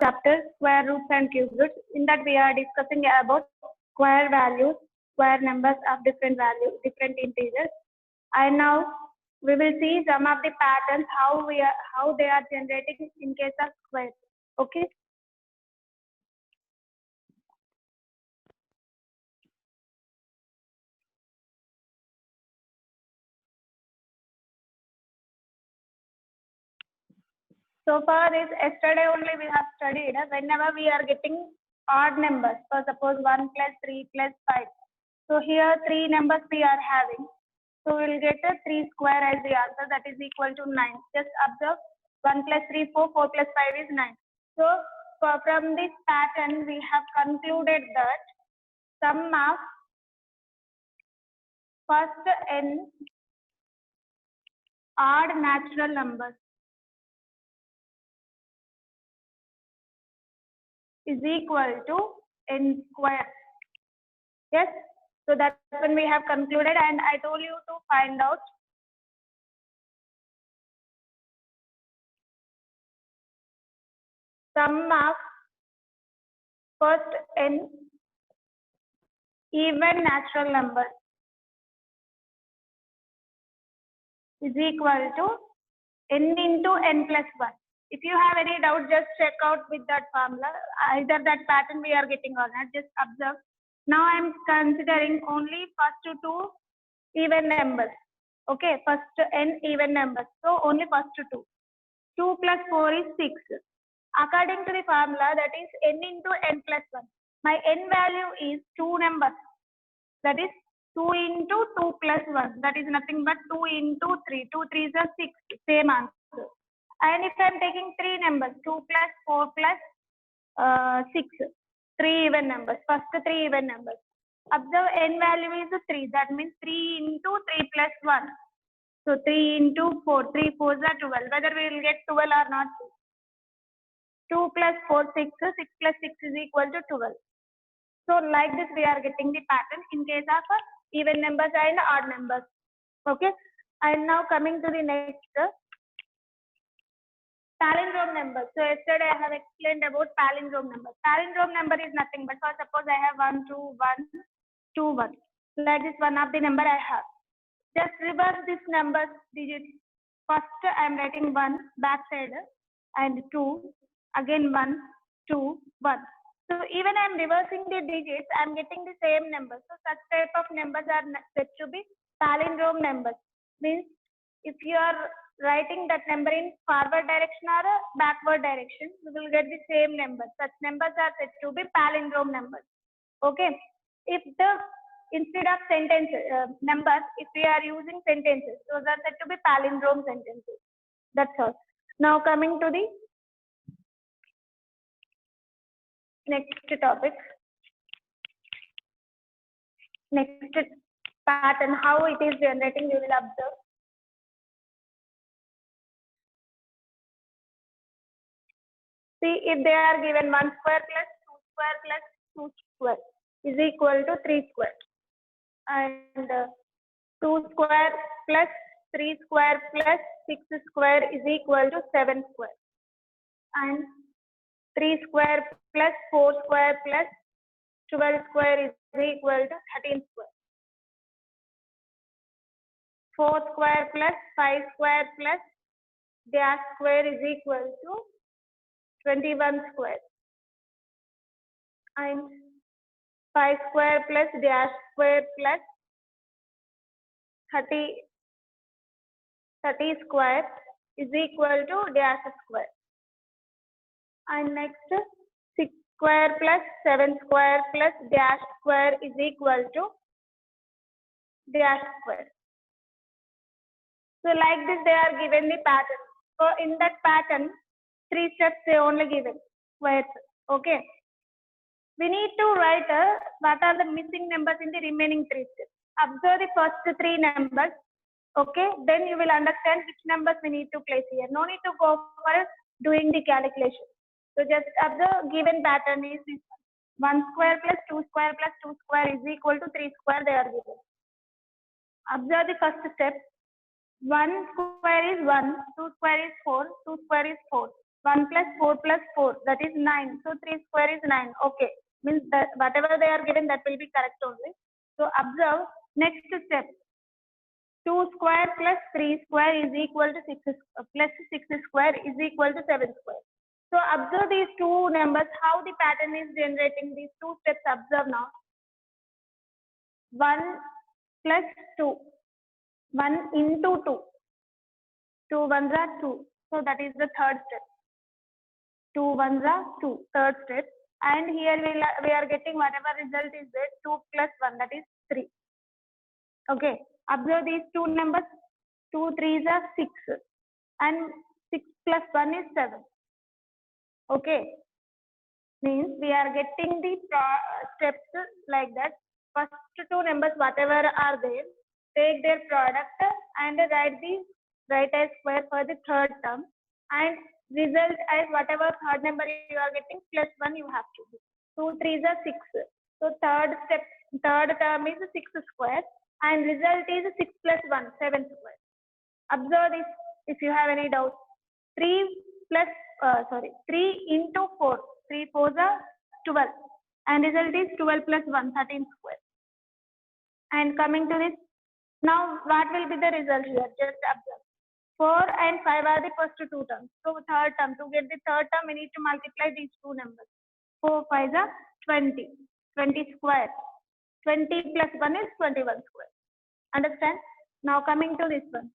chapter, square roots and cube roots. In that we are discussing about square values, square numbers of different values, different integers. And now we will see some of the patterns how they are generating in case of square. Okay. So far is yesterday only we have studied whenever we are getting odd numbers. So suppose 1 plus 3 plus 5. So here 3 numbers we are having. So we will get a 3 square as the answer, that is equal to 9. Just observe 1 plus 3, 4, 4 plus 5 is 9. So from this pattern we have concluded that sum of first n odd natural numbers is equal to n square. Yes, so that's when we have concluded, and I told you to find out sum of first n even natural numbers is equal to n into n plus 1. If you have any doubt, just check out with that formula. Either that pattern we are getting or not, just observe. Now I am considering only first two even numbers. Okay, first n even numbers. So only first two. 2 plus 4 is 6. According to the formula, that is n into n plus 1. My n value is 2 numbers. That is 2 into 2 plus 1. That is nothing but 2 into 3. 2 3s are 6. Same answer. And if I am taking 3 numbers, 2 plus 4 plus 6. 3 even numbers. First 3 even numbers. Observe n value is 3. That means 3 into 3 plus 1. So 3 into 4. 3 4s are 12. Whether we will get 12 or not. 2 plus 4, 6. 6 plus 6 is equal to 12. So like this we are getting the pattern in case of even numbers and odd numbers. Okay. And now coming to the next palindrome numbers. So yesterday I have explained about palindrome numbers. Palindrome number is nothing but, suppose I have 1 2 1 2 1. That is one of the number I have. Just reverse this numbers digits. First I am writing 1 backside and 2, again 1 2 1. So even I am reversing the digits, I am getting the same numbers. So such type of numbers are said to be palindrome numbers. Means if you are writing that number in forward direction or backward direction, you will get the same number. Such numbers are said to be palindrome numbers. Okay. If the instead of sentence numbers, if we are using sentences, those are said to be palindrome sentences. That's all. Now coming to the next topic. Next pattern, how it is generating, you will observe. See, if they are given 1 square plus 2 square plus 2 square is equal to 3 square. And 2 square plus 3 square plus 6 square is equal to 7 square. And 3 square plus 4 square plus 12 square is equal to 13 square. 4 square plus 5 square plus dash square is equal to 21 square. And 5 square plus dash square plus 30 square is equal to dash square. And next 6 square plus 7 square plus dash square is equal to dash square. So like this they are given the pattern. So in that pattern 3 steps they only given squares. Okay. We need to write what are the missing numbers in the remaining 3 steps. Observe the first 3 numbers. Okay. Then you will understand which numbers we need to place here. No need to go for doing the calculation. So just observe given pattern is this 1 square plus 2 square plus 2 square is equal to 3 square they are given. Observe the first step. 1 square is 1, 2 square is 4, 2 square is 4. 1 plus 4 plus 4, that is 9. So 3 square is 9. Okay. Means that whatever they are given, that will be correct only. So observe next step. 2 square plus 3 square is equal to 6 plus 6 square is equal to 7 square. So observe these two numbers, how the pattern is generating. These two steps observe now. 1 plus 2. 1 into 2. 2 ones are 2. So that is the third step. 2 ones are 2. Third step. And here we are getting whatever result is there. 2 plus 1, that is 3. Okay. Observe these two numbers. 2 threes are 6. And 6 plus 1 is 7. Okay. Means we are getting the steps like that. First two numbers, whatever are there, take their product and write as square for the third term, and result as whatever third number you are getting plus 1 you have to do. 2 threes are 6. So third term is 6 square, and result is 6 plus 1, 7 square. Observe this if you have any doubt. 3 into 4. 3 4s are 12, and result is 12 plus 1, 13 square. And coming to this, now what will be the result here? Just observe. 4 and 5 are the first two terms. So third term, to get the third term, we need to multiply these two numbers. 4 5s are 20. 20 square. 20 plus 1 is 21 square. Understand? Now coming to this one.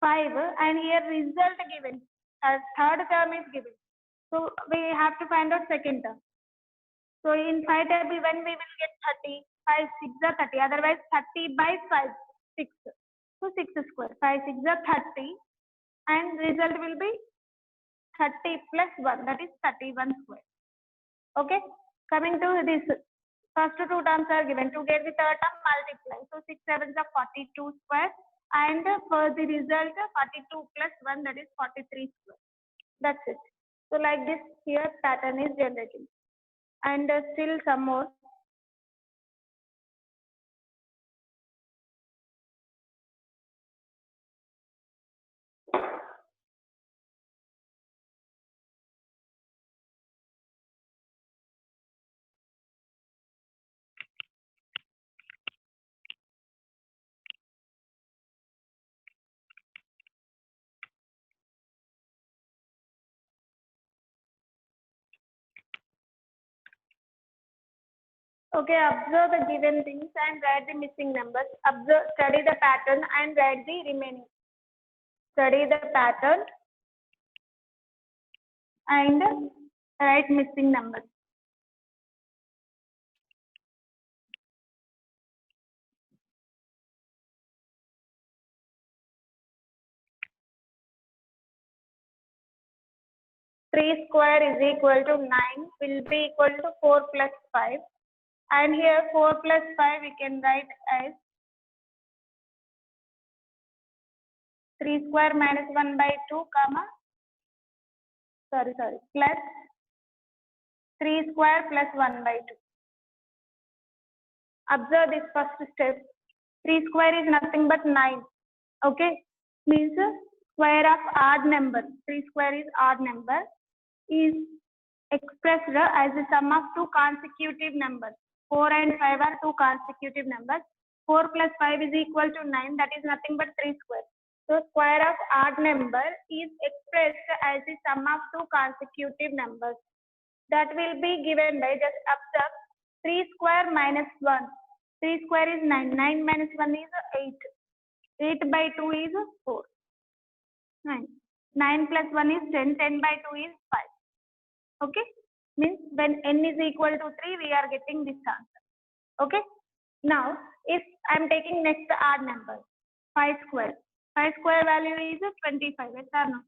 5 and here result given. Third term is given. So we have to find out second term. So in 5 table, when we will get 30, 5 6 are 30. Otherwise 30 by 5, 6. So 6 square. 5 6 are 30. And result will be 30 plus 1, that is 31 square. Okay. Coming to this, first two terms are given. To get the third term, multiply. So 6 7s are 42 square. And for the result, 42 plus 1, that is 43 square. That's it. So like this, here pattern is generating. And still some more. Okay, observe the given things and write the missing numbers. Observe, study the pattern and write the remaining. Study the pattern and write missing numbers. Three square is equal to 9 will be equal to 4 plus 5. And here 4 plus 5 we can write as 3 square minus 1 by 2 comma plus 3 square plus 1 by 2. Observe this first step. 3 square is nothing but 9. Okay, means square of odd number. 3 square is odd number is expressed as the sum of two consecutive numbers. 4 and 5 are two consecutive numbers. 4 plus 5 is equal to 9. That is nothing but 3 square. So square of odd number is expressed as the sum of two consecutive numbers. That will be given by, just observe, 3 square minus 1. 3 square is 9. 9 minus 1 is 8. 8 by 2 is 4. 9. 9 plus 1 is 10. 10 by 2 is 5. Okay. Means when n is equal to 3, we are getting this answer. Okay. Now, if I am taking next odd number, 5 square. 5 square value is 25. Yes or no?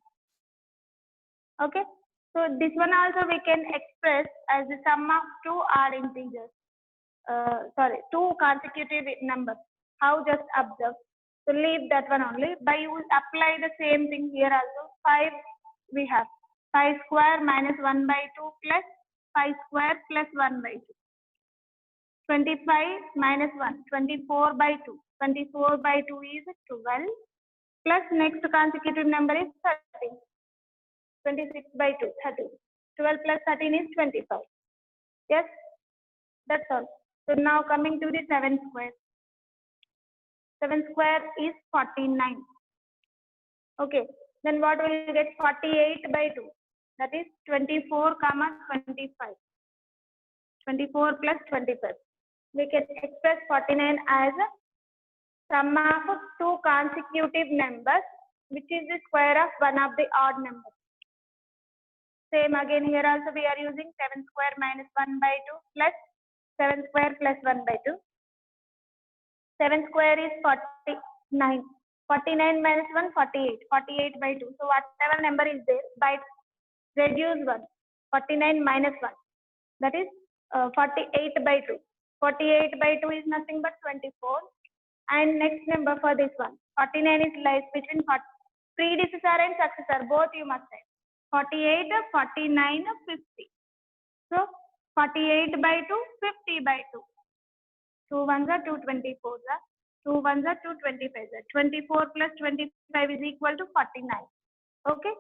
Okay. So this one also we can express as the sum of two odd integers. Two consecutive numbers. How? Just observe. So leave that one only. By use apply the same thing here also. 5 we have 5 square minus 1 by 2 plus 5 square plus 1 by 2. 25 minus 1, 24 by 2. 24 by 2 is 12 plus next consecutive number is 13. 26 by 2, 30. 12 plus 13 is 25. Yes, that's all. So now coming to the 7 square. 7 square is 49. Okay, then what will you get? 48 by 2. That is 24 comma 25. 24 plus 25. We can express 49 as a sum of two consecutive numbers, which is the square of one of the odd numbers. Same again here also we are using 7 square minus 1 by 2 plus 7 square plus 1 by 2. 7 square is 49. 49 minus 1, 48. 48 by 2. So whatever number is there, by reduce 1. 49 minus 1. That is 48 by 2. 48 by 2 is nothing but 24. And next number for this one. 49 is lies between predecessor and successor. Both you must say. 48, 49, 50. So 48 by 2, 50 by 2. 2 ones are 2 24s are 2 ones are 2 25s are 24 plus 25 is equal to 49. Okay,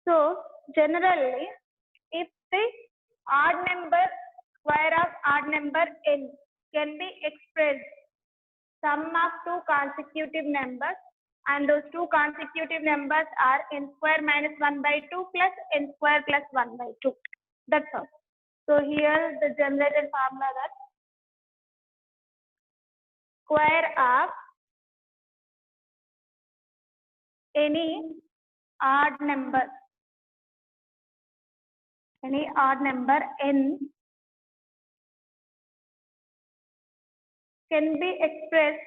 so generally if the odd number square of odd number n can be expressed sum of two consecutive numbers, and those two consecutive numbers are n square minus 1 by 2 plus n square plus 1 by 2. That's all. So here the generated formula that square of any odd number n can be expressed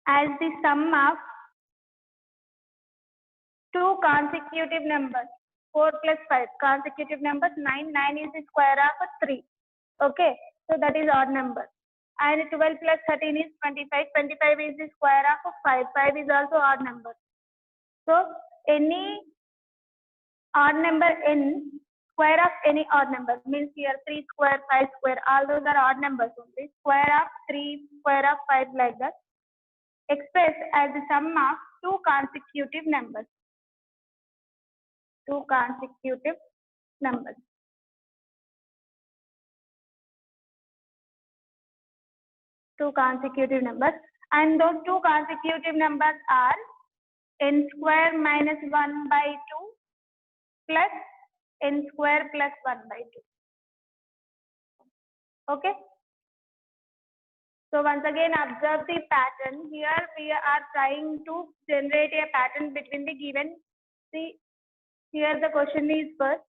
as the sum of two consecutive numbers. 4 plus 5 consecutive numbers. 9 is the square of 3. Okay, so that is odd number. And 12 plus 13 is 25. 25 is the square of 5. 5 is also odd number. So any odd number n, square of any odd number means here 3 square, 5 square, all those are odd numbers only. Square of 3, square of 5, like that, expressed as the sum of two consecutive numbers. Two consecutive numbers. Two consecutive numbers, and those two consecutive numbers are n square minus 1 by 2 plus n square plus 1 by 2. Okay. So once again observe the pattern. Here we are trying to generate a pattern between the given. See, here the question is first,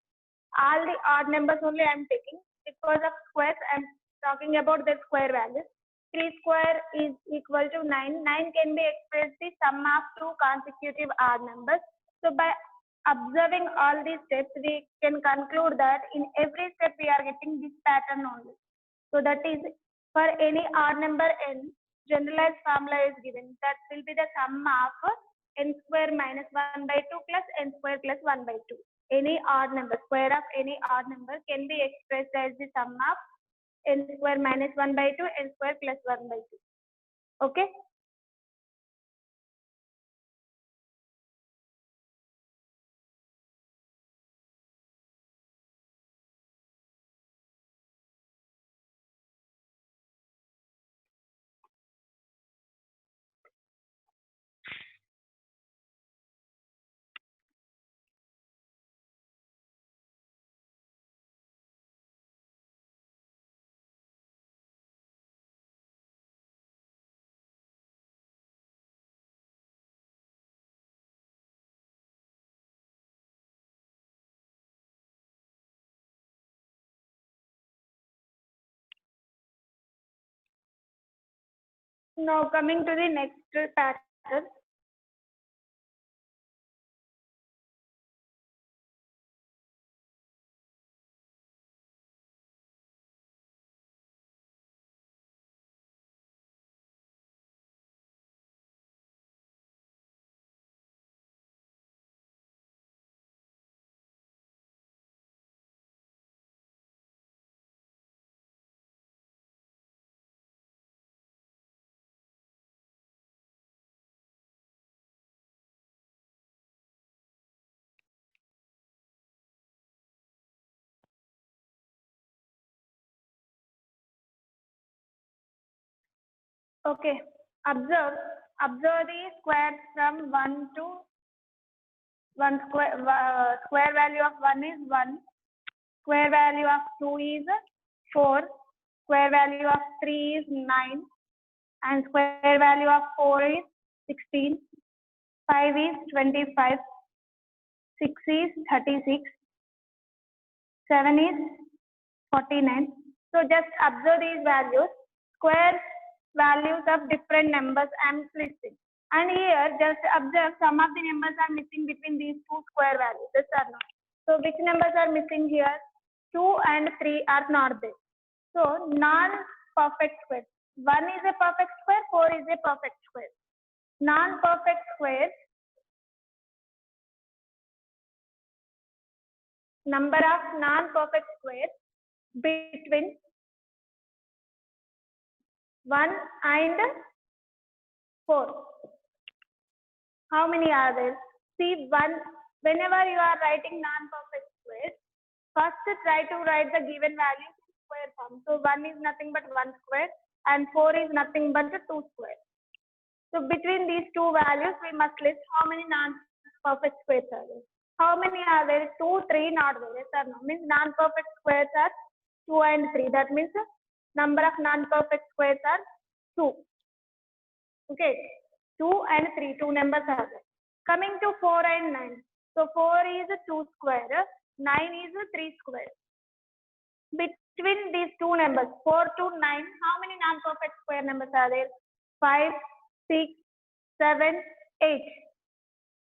all the odd numbers only I am taking. Because of squares I am talking about the square values. 3 square is equal to 9. 9 can be expressed the sum of two consecutive odd numbers. So by observing all these steps, we can conclude that in every step we are getting this pattern only. So that is, for any odd number n, generalized formula is given. That will be the sum of n square minus 1 by 2 plus n square plus 1 by 2. Any odd number, square of any odd number can be expressed as the sum of n square minus 1 by 2, n square plus 1 by 2. Okay. Now coming to the next pattern. Okay. Observe the squares from 1 to 1 square. Square value of 1 is 1. Square value of 2 is 4. Square value of 3 is 9. And square value of 4 is 16. 5 is 25. 6 is 36. 7 is 49. So just observe these values. Square values of different numbers I am listing. And here just observe some of the numbers are missing between these two square values. Yes or no? So which numbers are missing here? 2 and 3 are not there. So non-perfect square. 1 is a perfect square, 4 is a perfect square. Non-perfect square, number of non-perfect squares between 1 and 4. How many are there? See, whenever you are writing non-perfect squares, first try to write the given values in square form. So 1 is nothing but 1 square and 4 is nothing but 2 square. So between these two values, we must list how many non-perfect squares are there. How many are there? 2, 3 not there. Yes or no? Means non-perfect squares are 2 and 3. That means number of non-perfect squares are 2. Okay. 2 and 3, 2 numbers are there. Coming to 4 and 9. So 4 is 2 square, 9 is 3 square. Between these two numbers, 4 to 9, how many non-perfect square numbers are there? 5, 6, 7, 8.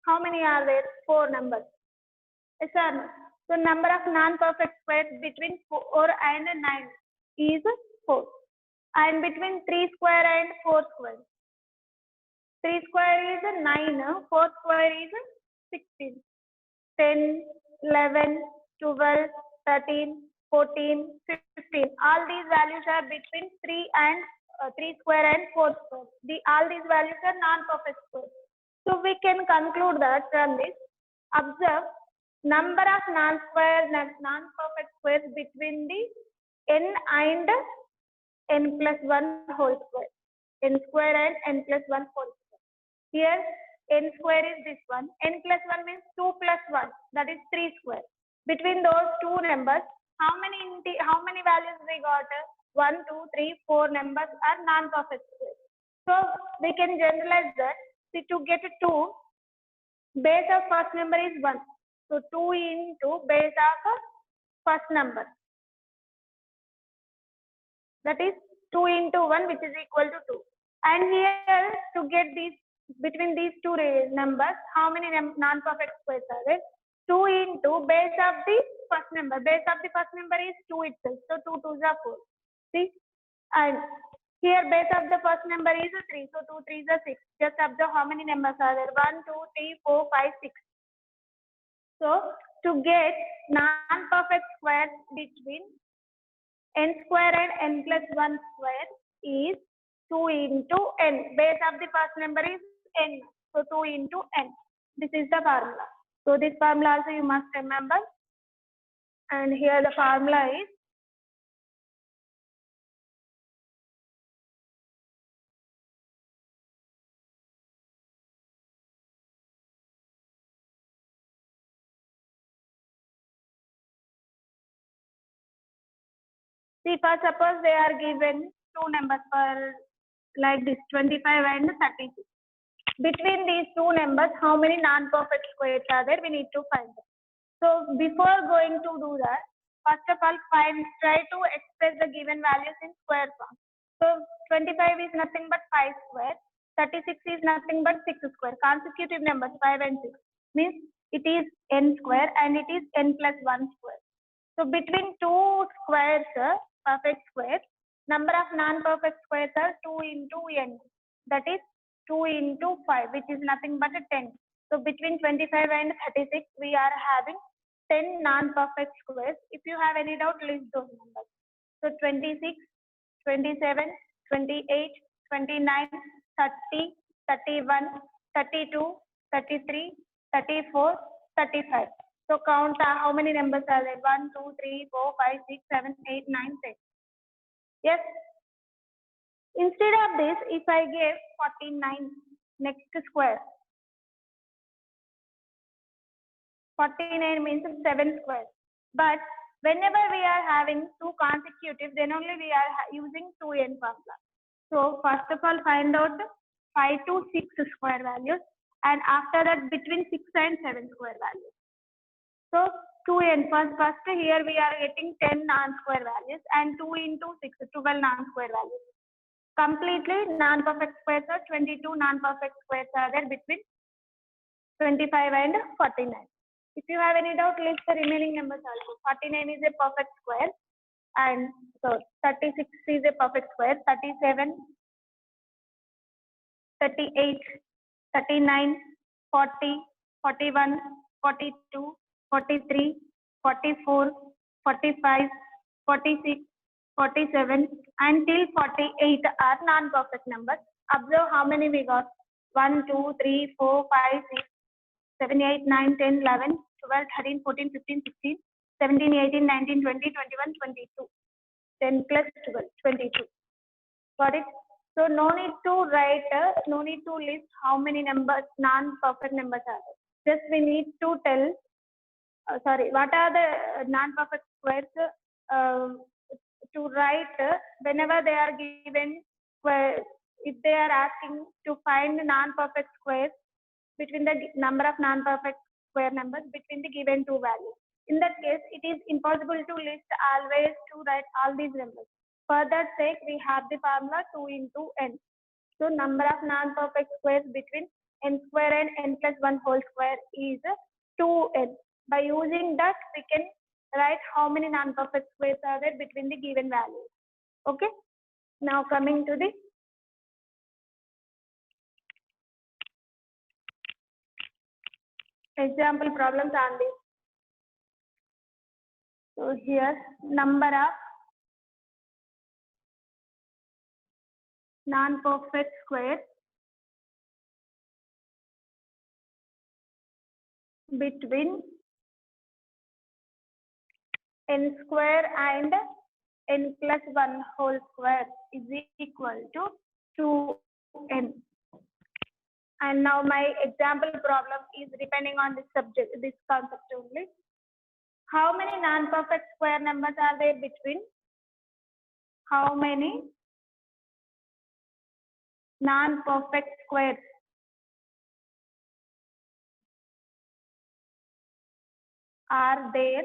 How many are there? 4 numbers. Yes or no? So number of non-perfect squares between 4 and 9 is 4. And between 3 square and 4 square. 3 square is 9, 4 square is 16, 10, 11, 12, 13, 14, 15. All these values are between 3 and 3 square and 4 square. All these values are non-perfect squares. So we can conclude that from this. Observe number of non-perfect squares between the n and n plus 1 whole square. N square and n plus 1 whole square. Here n square is this one. N plus 1 means 2 plus 1. That is 3 square. Between those two numbers, how many values we got? 1, 2, 3, 4 numbers are non-perfect squares. So we can generalize that. See, to get 2, base of first number is 1. So 2 into base of first number. That is 2 into 1, which is equal to 2. And here to get these between these two numbers, how many non-perfect squares are there? 2 into base of the first number. Base of the first number is 2 itself. So 2 2s are 4. See? And here base of the first number is 3. So 2 3s are 6. Just observe how many numbers are there. 1, 2, 3, 4, 5, 6. So to get non-perfect squares between n square and n plus 1 square is 2 into n. Base of the first number is n. So 2 into n. This is the formula. So this formula also you must remember. And here the formula is see, first suppose they are given two numbers for like this 25 and 36. Between these two numbers, how many non-perfect squares are there? We need to find them. So before going to do that, first of all, try to express the given values in square form. So 25 is nothing but 5 square, 36 is nothing but 6 square. Consecutive numbers 5 and 6 means it is n square and it is n plus 1 square. So between two squares, perfect squares, number of non-perfect squares are 2 into n. That is 2 into 5, which is nothing but 10. So between 25 and 36, we are having 10 non-perfect squares. If you have any doubt, list those numbers. So 26, 27, 28, 29, 30, 31, 32, 33, 34, 35. So count how many numbers are there? 1, 2, 3, 4, 5, 6, 7, 8, 9, 10. Yes. Instead of this, if I give 49 next square, 49 means 7 square. But whenever we are having two consecutive, then only we are using 2n formula. So first of all, find out 5 to 6 square values, and after that between 6 and 7 square values. So 2n first here we are getting 10 non-square values and 2 into 6, 12 non-square values. Completely non-perfect squares are 22 non-perfect squares are there between 25 and 49. If you have any doubt, list the remaining numbers also. 49 is a perfect square, and so 36 is a perfect square, 37, 38, 39, 40, 41, 42, 43, 44, 45, 46, 47 until 48 are non-perfect numbers. Observe how many we got. 1, 2, 3, 4, 5, 6, 7, 8, 9, 10, 11, 12, 13, 14, 15, 16, 17, 18, 19, 20, 21, 22. 10 plus 12, 22. Got it? So no need to write, no need to list how many numbers, non-perfect numbers are there. Just we need to tell, what are the non-perfect squares to write whenever they are given, if they are asking to find non-perfect squares between the number of non-perfect square numbers between the given two values. In that case, it is impossible to list always to write all these numbers. For that sake, we have the formula 2 into n. So number of non-perfect squares between n square and n plus 1 whole square is 2n. By using that, we can write how many non-perfect squares are there between the given values. Okay. Now coming to the example problems on this. So here number of non-perfect squares between n square and n plus 1 whole square is equal to 2n. And now my example problem is depending on this subject, this concept only. How many non-perfect square numbers are there between? How many non-perfect squares are there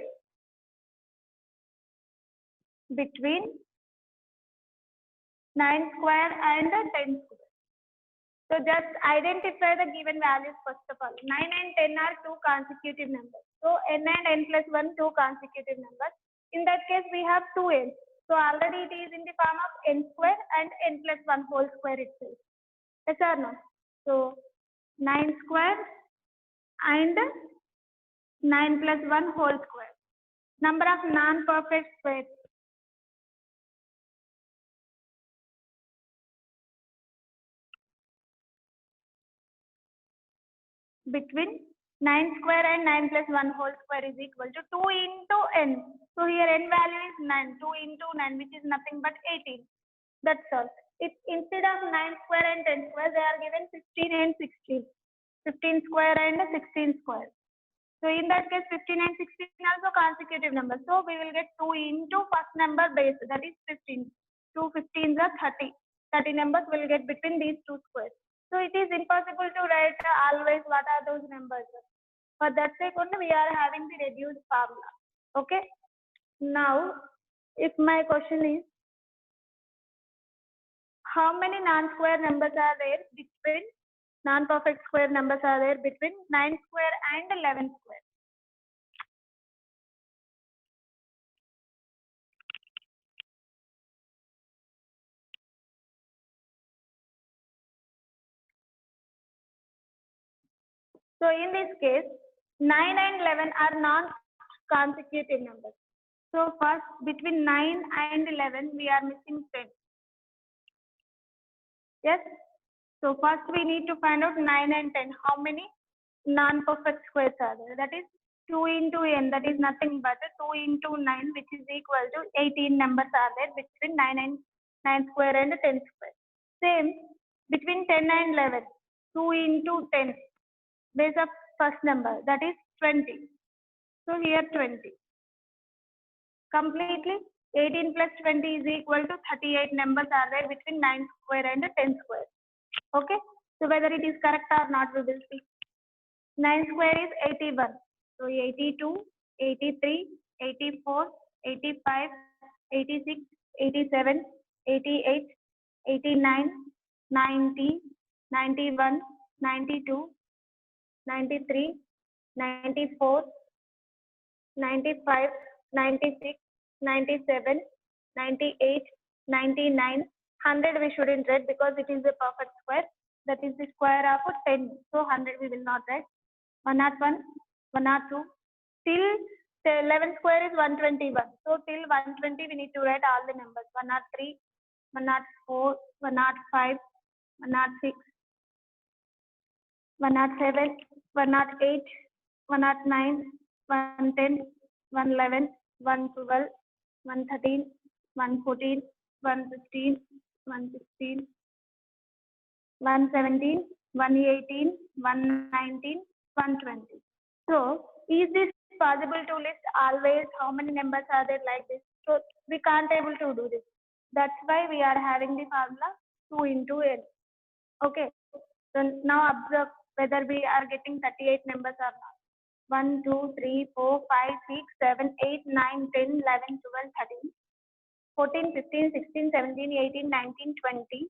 between 9 square and 10 square? So just identify the given values first of all. 9 and 10 are two consecutive numbers. So n and n plus 1 two consecutive numbers. In that case, we have 2n. So already it is in the form of n square and n plus 1 whole square itself. Yes or no? So 9 square and 9 plus 1 whole square. Number of non-perfect squares. Between 9 square and 9 plus 1 whole square is equal to 2 into n. So here n value is 9. 2 into 9, which is nothing but 18. That's all. If instead of 9 square and 10 square, they are given 15 and 16. 15 square and 16 square. So in that case, 15 and 16 also consecutive numbers. So we will get 2 into first number base, that is 15. 2 15s are 30. 30 numbers will get between these two squares. So it is impossible to write always what are those numbers. For that sake only we are having the reduced formula. Okay. Now, if my question is, how many non-square numbers are there between non-perfect square numbers are there between 9 square and 11 square? So in this case, 9 and 11 are non-consecutive numbers. So first, between 9 and 11, we are missing 10. Yes. So first we need to find out 9 and 10. How many non-perfect squares are there? That is 2 into n. That is nothing but 2 into 9, which is equal to 18 numbers are there between 9 square and 10 square. Same between 10 and 11. 2 into 10. Base of first number, that is 20. So here 20. Completely 18 plus 20 is equal to 38 numbers are there between 9 square and 10 square. Okay. So whether it is correct or not, we will see. 9 square is 81. So 82, 83, 84, 85, 86, 87, 88, 89, 90, 91, 92, 93, 94, 95, 96, 97, 98, 99, 100 we shouldn't write because it is a perfect square. That is the square of 10. So 100 we will not write. 101, 102. Till 11 square is 121. So till 120 we need to write all the numbers. 103, 104, 105, 106, 107, 108, 109, 110, 111, 112, 113, 114, 115, 116, 117, 118, 119, 120. So, is this possible to list always how many numbers are there like this? So, we can't able to do this. That's why we are having the formula 2 into n. Okay. So, now observe whether we are getting 38 numbers or not. 1, 2, 3, 4, 5, 6, 7, 8, 9, 10, 11, 12, 13, 14, 15, 16, 17, 18, 19, 20,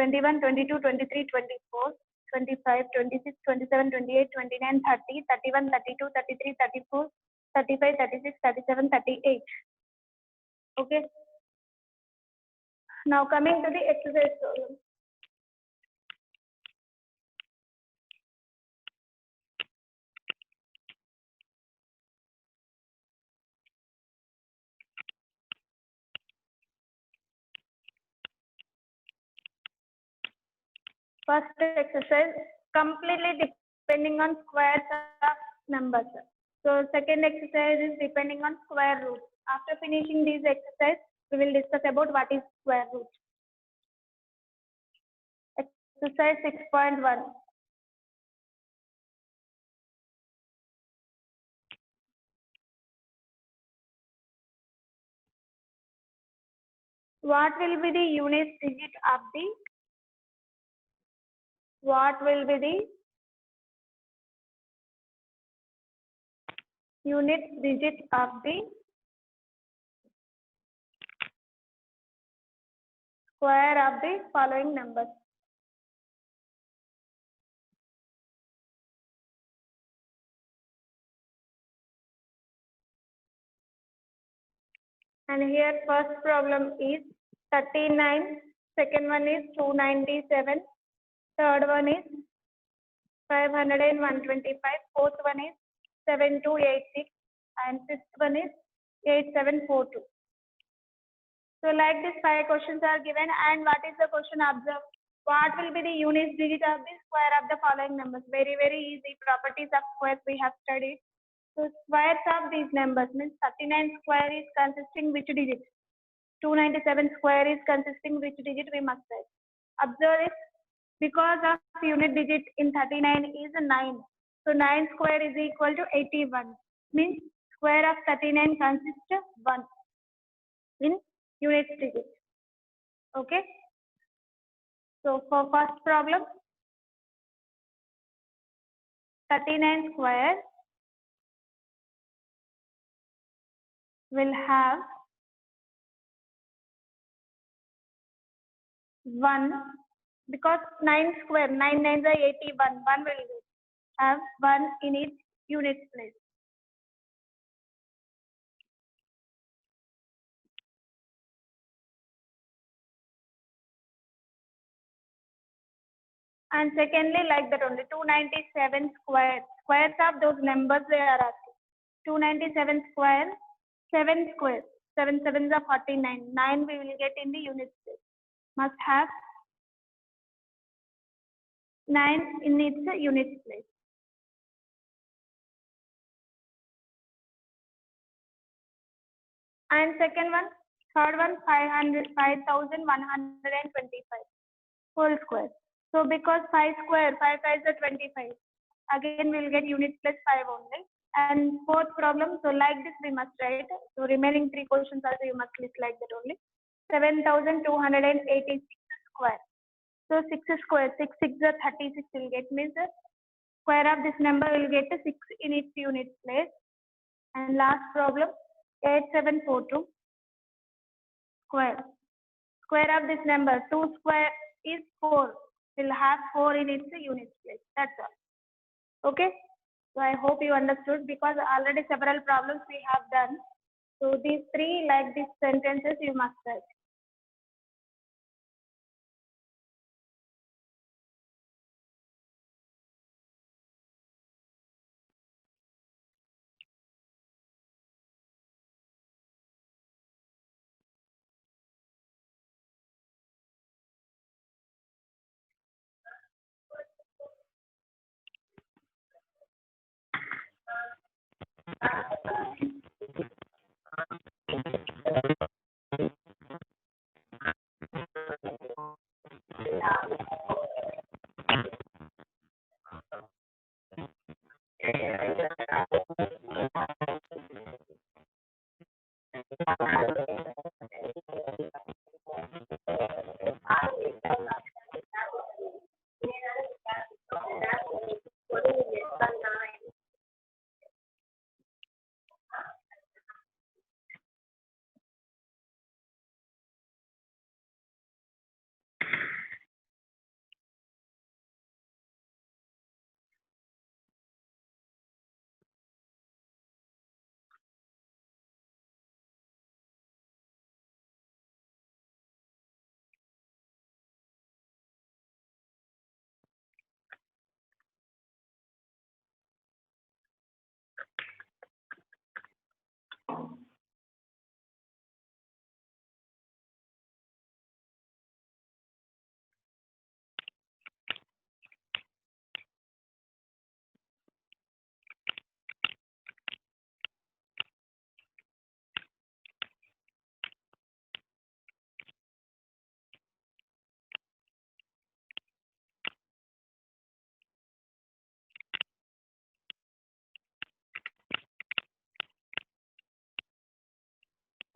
21, 22, 23, 24, 25, 26, 27, 28, 29, 30, 31, 32, 33, 34, 35, 36, 37, 38. Okay. Now coming to the exercise problem. First exercise, completely depending on squares of numbers. So second exercise is depending on square root. After finishing these exercises, we will discuss about what is square root. Exercise 6.1. What will be the unit digit of the unit digit of the square of the following numbers? And here first problem is 39, second one is 297, third one is 500 and 125, fourth one is 7286, and fifth one is 8742. So like this 5 questions are given, and what is the question? Observe. What will be the unit digit of the square of the following numbers? Very, very easy. Properties of squares we have studied. So squares of these numbers means 39 square is consisting which digit? 297 square is consisting which digit? We must write. Observe it. Because of unit digit in 39 is 9. So 9 square is equal to 81. Means square of 39 consists of 1 in unit digit. Okay. So for first problem, 39 square will have 1, because 9 square, 9 9s are 81, 1 will have 1 in its unit place. And secondly, like that only 297 square, squares of those numbers they are asking. 297 square, 7 square, 7 sevens are 49, 9 we will get in the unit place. Must have 9 in its unit place. And second one, third one, 5125. whole square. So because 5 square, 5 5 is 25. Again, we'll get units plus 5 only. And fourth problem, so like this we must write. So remaining three questions also you must list like that only. 7,286 square. So 6 square, 6 6 is 36 will get, means the square of this number will get 6 in its unit place. And last problem, 8742 square. Square of this number, 2 square is 4. Will have 4 in its unit place. That's all. Okay. So I hope you understood, because already several problems we have done. So these three, like these sentences, you must write.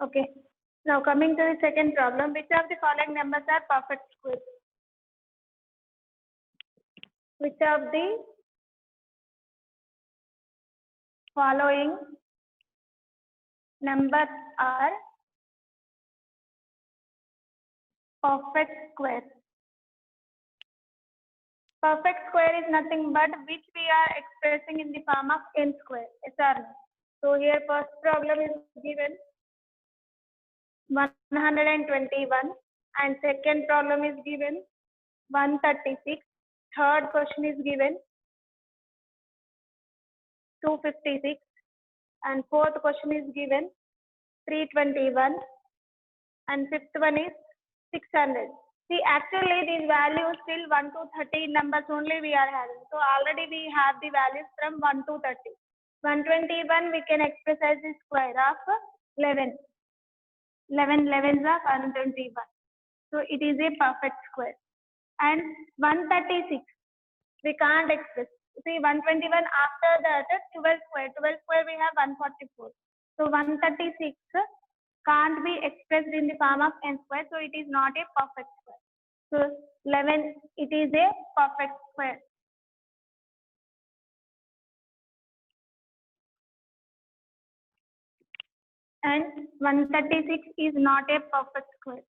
Okay. Now coming to the second problem, which of the following numbers are perfect squares? Which of the following numbers are perfect squares? Perfect square is nothing but which we are expressing in the form of n square. Yes or no? So here first problem is given 121, and second problem is given 136. Third question is given 256, and fourth question is given 321, and fifth one is 600. See, actually these values till 1 to 30 numbers only we are having. So already we have the values from 1 to 30. 121 we can express as the square of 11. 11 11s of 121. So it is a perfect square. And 136 we can't express. See, 121 after that 12 square. 12 square we have 144. So 136 can't be expressed in the form of n square. So it is not a perfect square. So 11, it is a perfect square. And 136 is not a perfect square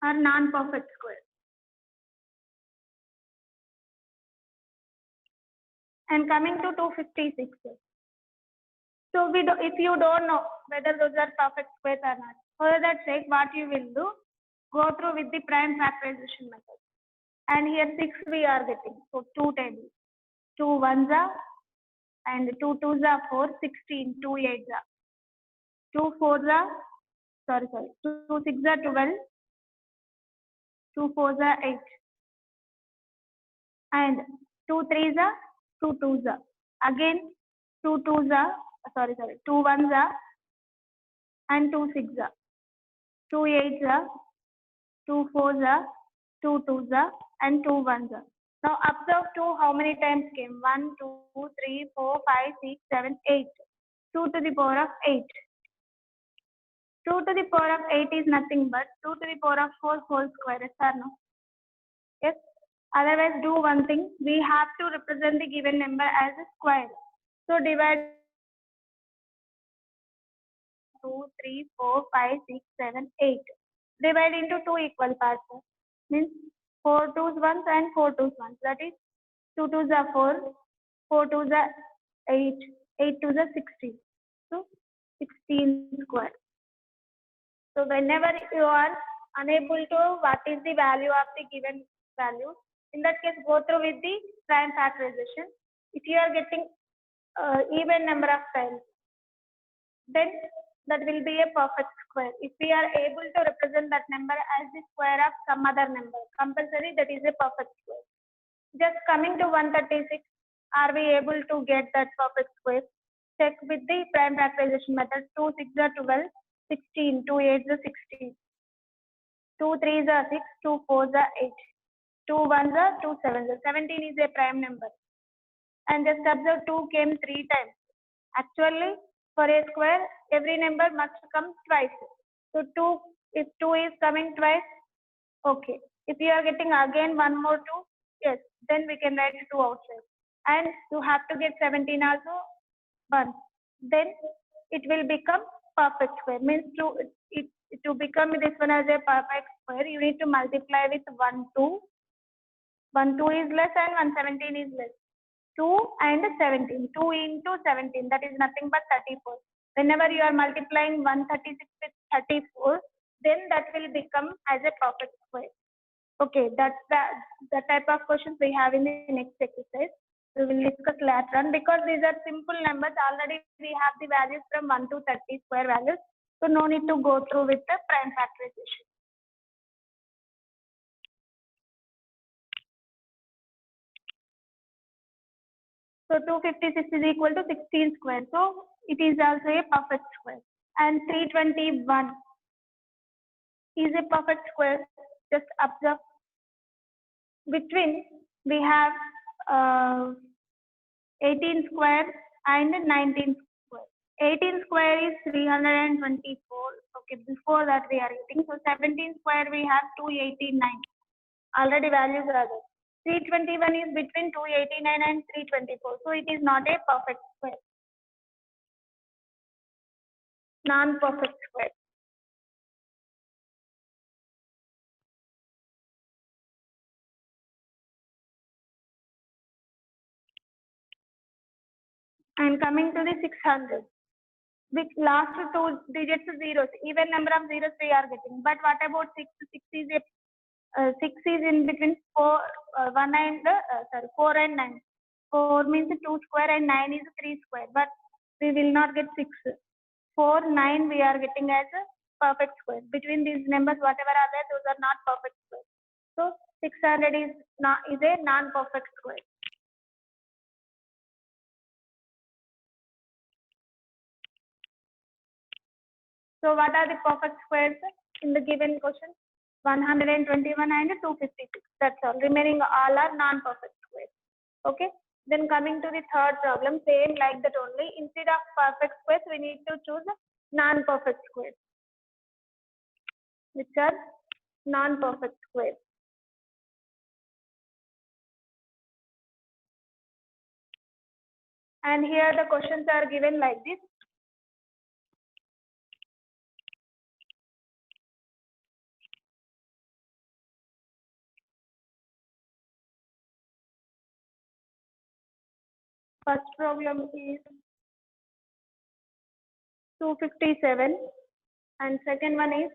or non-perfect square. And coming to 256. So if you don't know whether those are perfect squares or not, for that sake, what you will do, go through with the prime factorization method. And here 6 we are getting. So 2 tables. 2 ones are, and 2 twos are 4, 16, 2 eights are. 2 fours are, 2 six are 12, 2 fours are 8. And 2 threes are, 2 twos are. Again, 2 twos are, 2 ones are, and 2 six are. 2 eights are, 2 fours are, 2 twos are, and 2 ones are. Now observe 2 how many times came? 1, 2, 3, 4, 5, 6, 7, 8. 2 to the power of 8. 2 to the power of 8 is nothing but 2 to the power of 4 whole square. Yes or no? Yes. Otherwise, do one thing. We have to represent the given number as a square. So divide 2, 3, 4, 5, 6, 7, 8. Divide into 2 equal parts. Means 4 twos ones and 4 twos ones. That is 2 twos are 4, 4 twos are 8, 8 twos are 16. So 16 square. So whenever you are unable to what is the value of the given value, in that case go through with the prime factorization. If you are getting even number of times, then that will be a perfect square. If we are able to represent that number as the square of some other number, compulsory that is a perfect square. Just coming to 136, are we able to get that perfect square? Check with the prime factorization method. 2 6 are 12, 16, 2 8 are 16, 2 3 are 6, 2 4 are 8, 2 1 are 2 7 are 17 is a prime number. And just observe 2 came 3 times. Actually, for a square, every number must come twice. So 2, if 2 is coming twice, okay. If you are getting again one more 2, yes, then we can write 2 outside. And you have to get 17 also once. Then it will become perfect square. Means to become this one as a perfect square, you need to multiply with 1 2. 1 2 is less and 117 is less. 2 and 17. 2 into 17, that is nothing but 34. Whenever you are multiplying 136 with 34, then that will become as a perfect square. Okay, that's the type of questions we have in the next exercise. We will discuss later on because these are simple numbers. Already we have the values from 1 to 30 square values. So no need to go through with the prime factorization. So 256 is equal to 16 square. So it is also a perfect square. And 321 is a perfect square. Just observe. Between we have 18 square and 19 square. 18 square is 324. Okay, before that we are getting. So 17 square we have 289. Already values are there. 321 is between 289 and 324. So it is not a perfect square. Non-perfect square. And coming to the 600, which last two digits zeros, even number of zeros we are getting. But what about 6? 6 is a 6 is in between 4, 1 and 4 and 9. 4 means 2 square and 9 is 3 square. But we will not get 6. 4, 9 we are getting as a perfect square. Between these numbers, whatever are there, those are not perfect square. So 600 is a non-perfect square. So what are the perfect squares in the given question? 121 and 256. That's all. Remaining all are non-perfect squares. Okay. Then coming to the third problem, same like that only. Instead of perfect squares, we need to choose non-perfect squares, which are non-perfect squares. And here the questions are given like this. First problem is 257 and second one is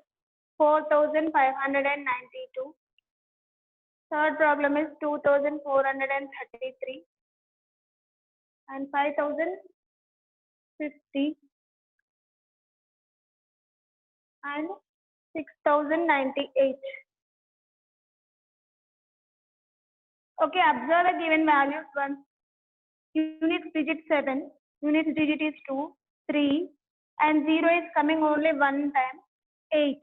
4592. Third problem is 2433 and 5050 and 6098. Okay, observe the given values once. Unit digit 7, unit digit is 2, 3, and 0 is coming only one time, 8.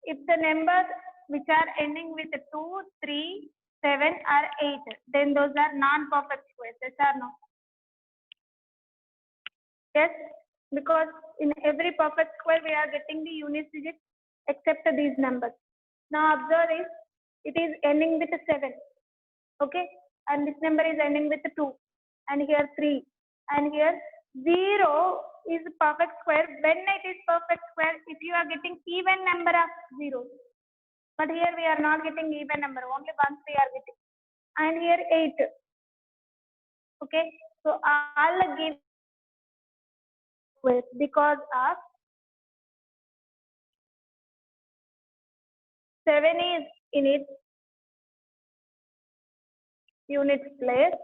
if the numbers which are ending with 2, 3, 7 or 8, then those are non-perfect squares. Yes or no? Yes, because in every perfect square we are getting the unit digits except these numbers. Now observe this, it is ending with 7, okay, and this number is ending with 2, and here 3, and here 0 is perfect square when it is perfect square if you are getting even number of zeros. But here we are not getting even number, only ones we are getting, and here 8. Okay, so all give squares because of 7 is in its unit place,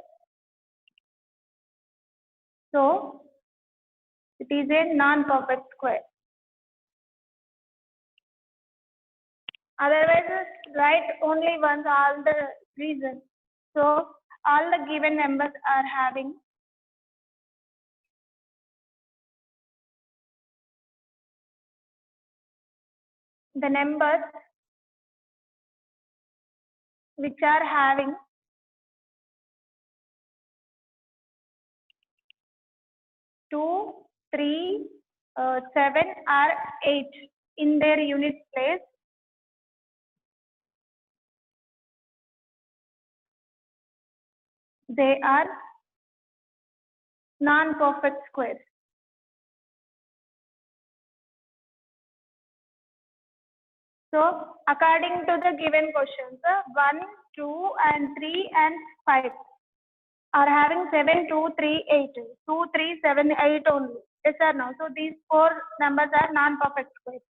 so it is a non-perfect square. Otherwise, write only once all the reasons. So all the given numbers are having the numbers which are having 2, 3, 7 or 8 in their unit place. They are non-perfect squares. So according to the given questions, 1, 2 and 3 and 5 are having 7, 2, 3, 8. 2, 3, 7, 8 only. Yes or no? So these four numbers are non-perfect squares.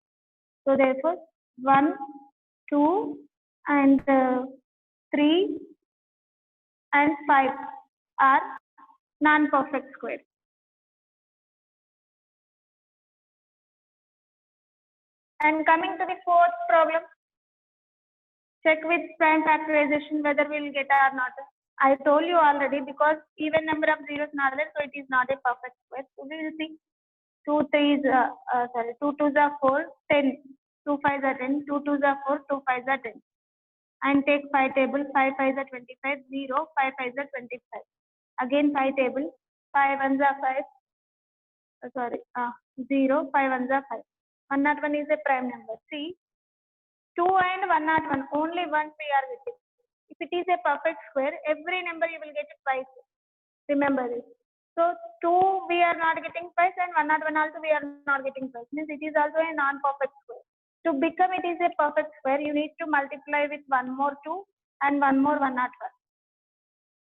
So therefore 1, 2 and 3 and 5 are non-perfect squares. And coming to the fourth problem, check with prime factorization whether we will get or not. I told you already because even number of zeros not there, so it is not a perfect square. So we will see 2 3s sorry 2 2s are 4, 10, 2 5s are 10, 2 2s are 4, 2 5s are 10. And take 5 table, 5 5s are 25, 0, 5 5s are 25. Again 5 table, 5 1s are 5, 0, 5 1s are 5. 101 is a prime number. See, 2 and 101, only once we are getting. If it is a perfect square, every number you will get it twice. Remember this. So 2 we are not getting twice and 101 also we are not getting twice. Means it is also a non-perfect square. To become it is a perfect square, you need to multiply with one more 2 and one more 101.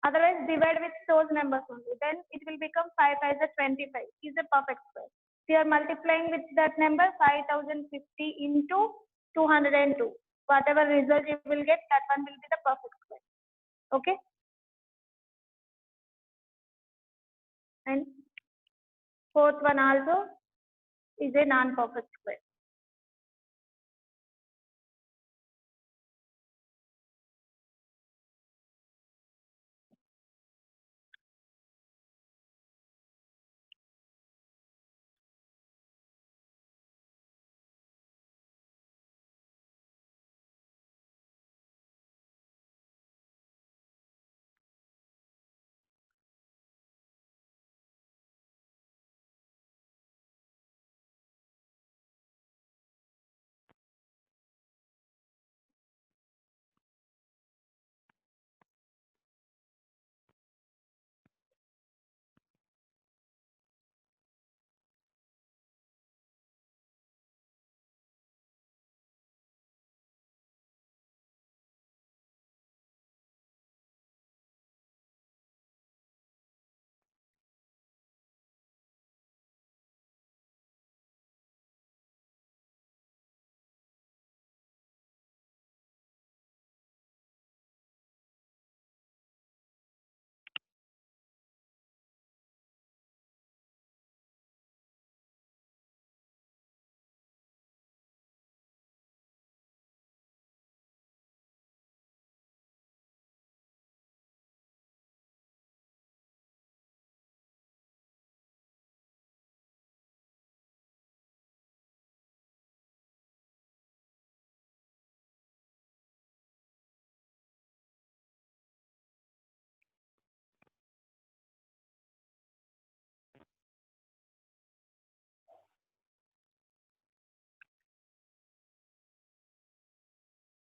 Otherwise, divide with those numbers only. Then it will become 5 5 is 25. Is a perfect square. If you are multiplying with that number 5050 into 202. Whatever result you will get, that one will be the perfect square. Okay. And fourth one also is a non-perfect square.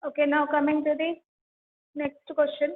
Okay, now coming to the next question.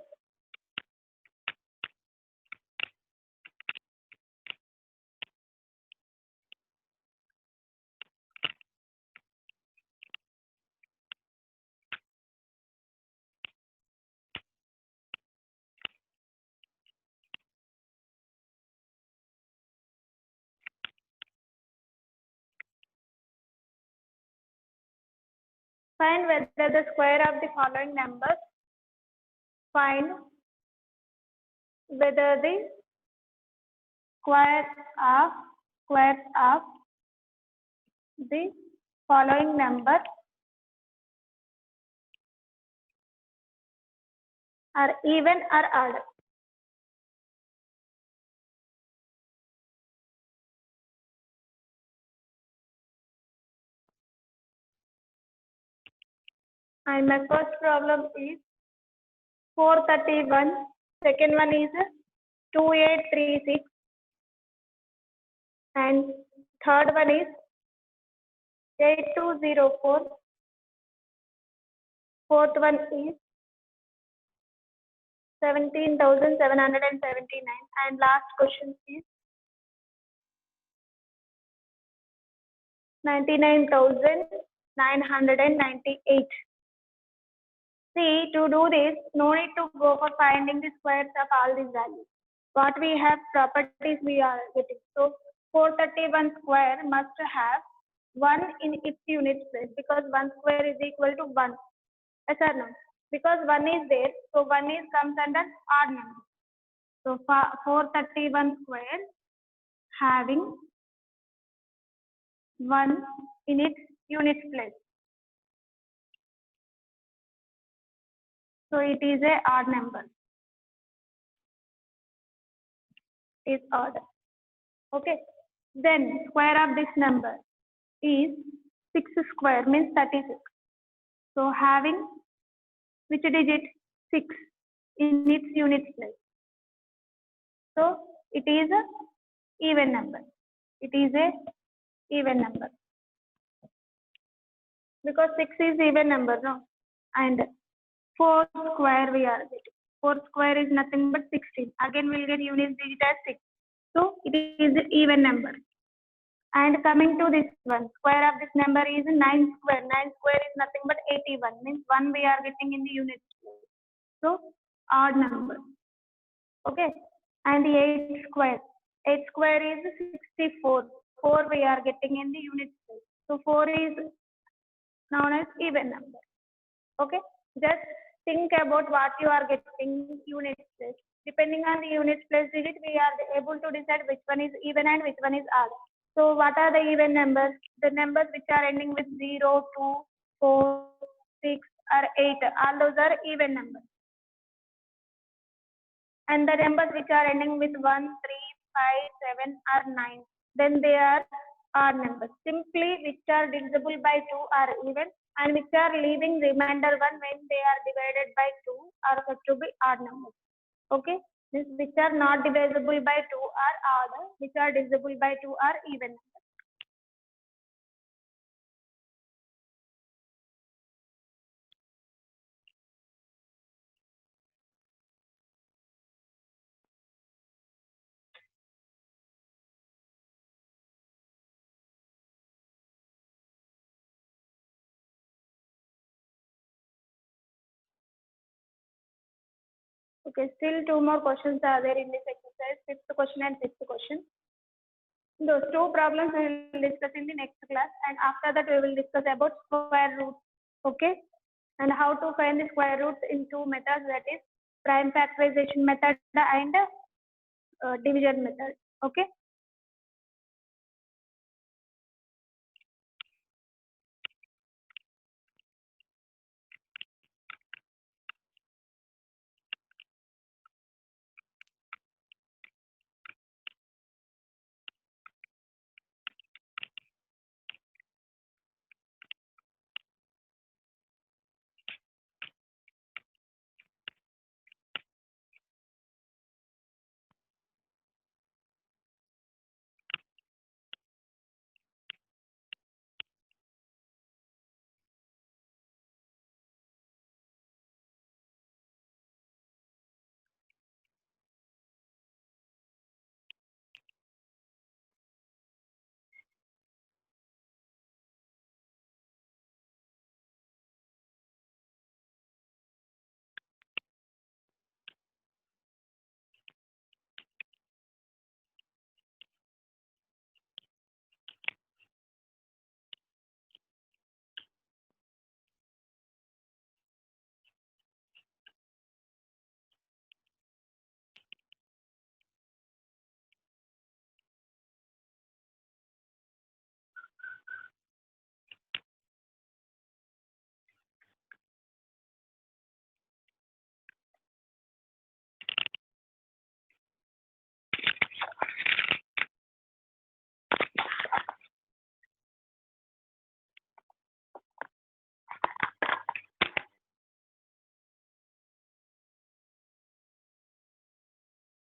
Find whether the square of the following numbers. Find whether the square of the following numbers are even or odd. And my first problem is 431. Second one is 2836. And third one is 8204. Fourth one is 17,779. And last question is 99,998. See, to do this, no need to go for finding the squares of all these values. What we have properties we are getting. So 431 square must have 1 in its unit place because 1 square is equal to 1. Yes or no? Because 1 is there, so 1 is comes under odd number. So 431 square having 1 in its unit place. So it is a odd number. Is odd. Okay. Then square of this number is 6 square means 36. So having which digit? 6 in its unit place. So it is a even number. It is a even number. Because 6 is even number, no? And 4 square we are getting. 4 square is nothing but 16. Again we'll get unit digit as 6. So it is an even number. And coming to this one, square of this number is 9 square. 9 square is nothing but 81. Means 1 we are getting in the unit place. So odd number. Okay. And the 8 square. 8 square is 64. 4 we are getting in the unit place. So 4 is known as even number. Okay. Just think about what you are getting unit place. Depending on the unit place digit, we are able to decide which one is even and which one is odd. So what are the even numbers? The numbers which are ending with 0, 2, 4, 6 or 8. All those are even numbers. And the numbers which are ending with 1, 3, 5, 7 or 9. Then they are odd numbers. Simply which are divisible by 2 are even and which are leaving remainder 1 when they are divided by 2 are said to be odd numbers. Okay. Which are not divisible by 2 are odd. Which are divisible by 2 are even numbers. Okay, still 2 more questions are there in this exercise, 5th question and 6th question. Those 2 problems we will discuss in the next class, and after that we will discuss about square roots. Okay, and how to find the square roots in 2 methods, that is prime factorization method and division method. Okay.